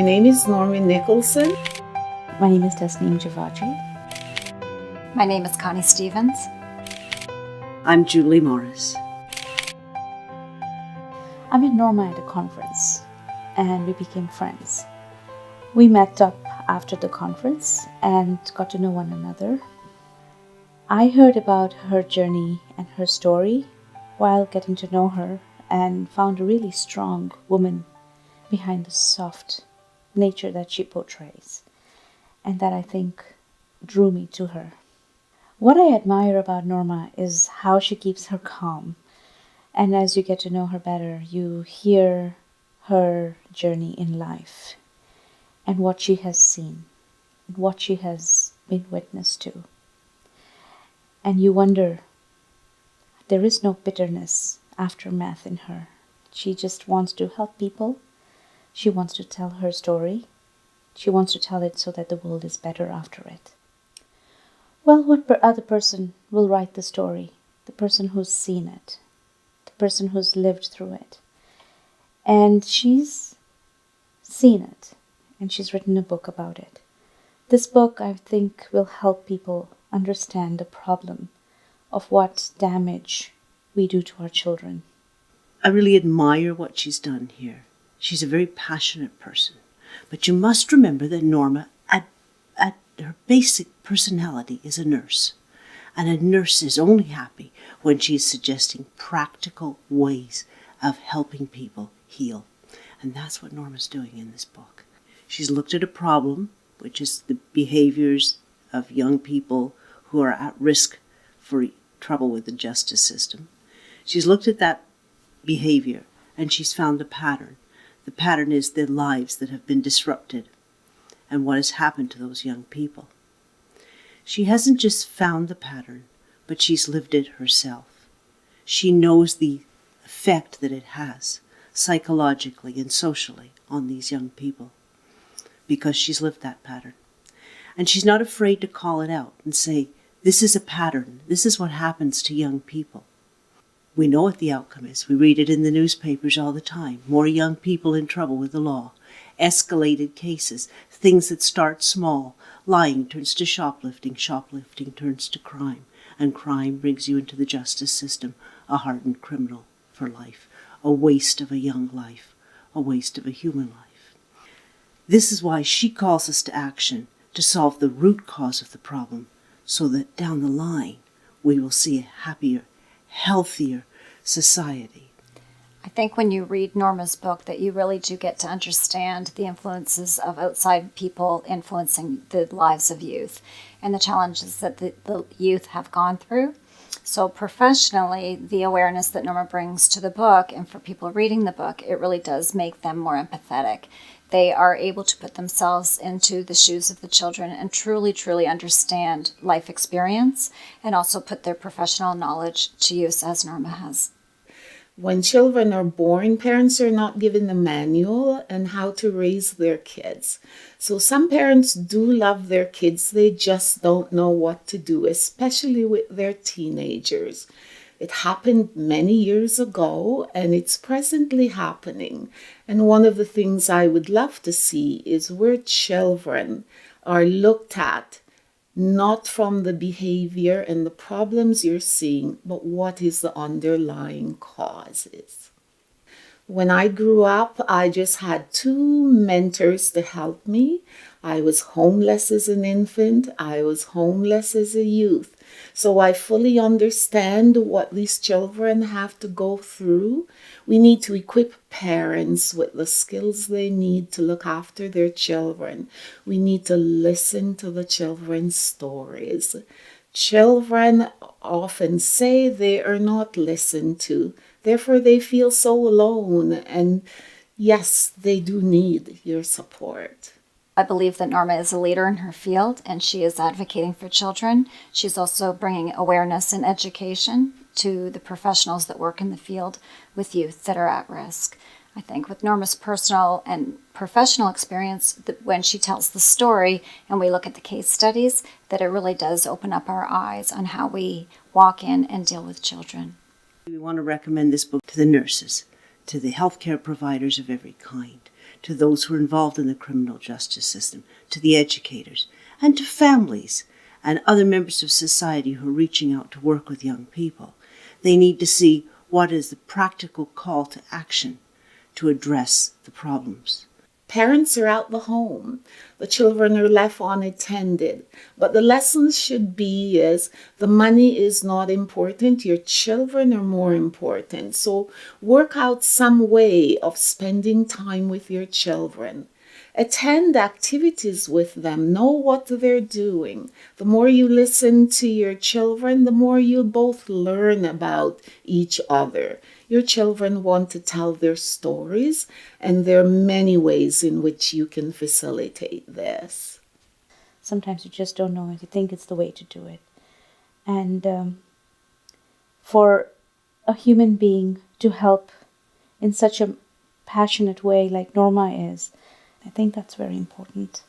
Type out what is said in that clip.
name is Norma Nicholson. My name is Tasneem Javaji. My name is Connie Stevens. I'm Julie Morris. I met Norma at a conference and we became friends. We met up after the conference and got to know one another. I heard about her journey and her story while getting to know her and found a really strong woman behind the soft nature that she portrays, and that I think drew me to her. What I admire about Norma is how she keeps her calm, and as you get to know her better, you hear her journey in life and what she has seen, and what she has been witness to. And you wonder, there is no bitterness, aftermath in her. She just wants to help people. She wants to tell her story. She wants to tell it so that the world is better after it. Well, what other person will write the story? The person who's seen it, the person who's lived through it. And she's seen it, and she's written a book about it. This book, I think, will help people understand the problem of what damage we do to our children. I really admire what she's done here. She's a very passionate person. But you must remember that Norma, at her basic personality, is a nurse. And a nurse is only happy when she's suggesting practical ways of helping people heal. And that's what Norma's doing in this book. She's looked at a problem, which is the behaviors of young people who are at risk for trouble with the justice system. She's looked at that behavior and she's found a pattern. The pattern is the lives that have been disrupted and what has happened to those young people. She hasn't just found the pattern, but she's lived it herself. She knows the effect that it has psychologically and socially on these young people because she's lived that pattern. And she's not afraid to call it out and say, this is a pattern. This is what happens to young people. We know what the outcome is. We read it in the newspapers all the time. More young people in trouble with the law. Escalated cases. Things that start small. Lying turns to shoplifting. Shoplifting turns to crime. And crime brings you into the justice system, a hardened criminal for life. A waste of a young life. A waste of a human life. This is why she calls us to action, to solve the root cause of the problem, so that down the line we will see a happier, healthier society. I think when you read Norma's book that you really do get to understand the influences of outside people influencing the lives of youth and the challenges that the youth have gone through. So professionally, the awareness that Norma brings to the book and for people reading the book, it really does make them more empathetic. They are able to put themselves into the shoes of the children and truly, truly understand life experience and also put their professional knowledge to use as Norma has. When children are born, parents are not given a manual on how to raise their kids. So some parents do love their kids, they just don't know what to do, especially with their teenagers. It happened many years ago and it's presently happening. And one of the things I would love to see is where children are looked at not from the behavior and the problems you're seeing, but what is the underlying causes. When I grew up, I just had two mentors to help me. I was homeless as an infant. I was homeless as a youth. So I fully understand what these children have to go through. We need to equip parents with the skills they need to look after their children. We need to listen to the children's stories. Children often say they are not listened to. Therefore, they feel so alone. And yes, they do need your support. I believe that Norma is a leader in her field and she is advocating for children. She's also bringing awareness and education to the professionals that work in the field with youth that are at risk. I think with Norma's personal and professional experience, that when she tells the story and we look at the case studies, that it really does open up our eyes on how we walk in and deal with children. We want to recommend this book to the nurses, to the healthcare providers of every kind, to those who are involved in the criminal justice system, to the educators, and to families and other members of society who are reaching out to work with young people. They need to see what is the practical call to action to address the problems. Parents are out the home. The children are left unattended. But the lessons should be is the money is not important. Your children are more important. So work out some way of spending time with your children. Attend activities with them. Know what they're doing. The more you listen to your children, the more you'll both learn about each other. Your children want to tell their stories, and there are many ways in which you can facilitate this. Sometimes you just don't know, and you think it's the way to do it. And for a human being to help in such a passionate way like Norma is, I think that's very important.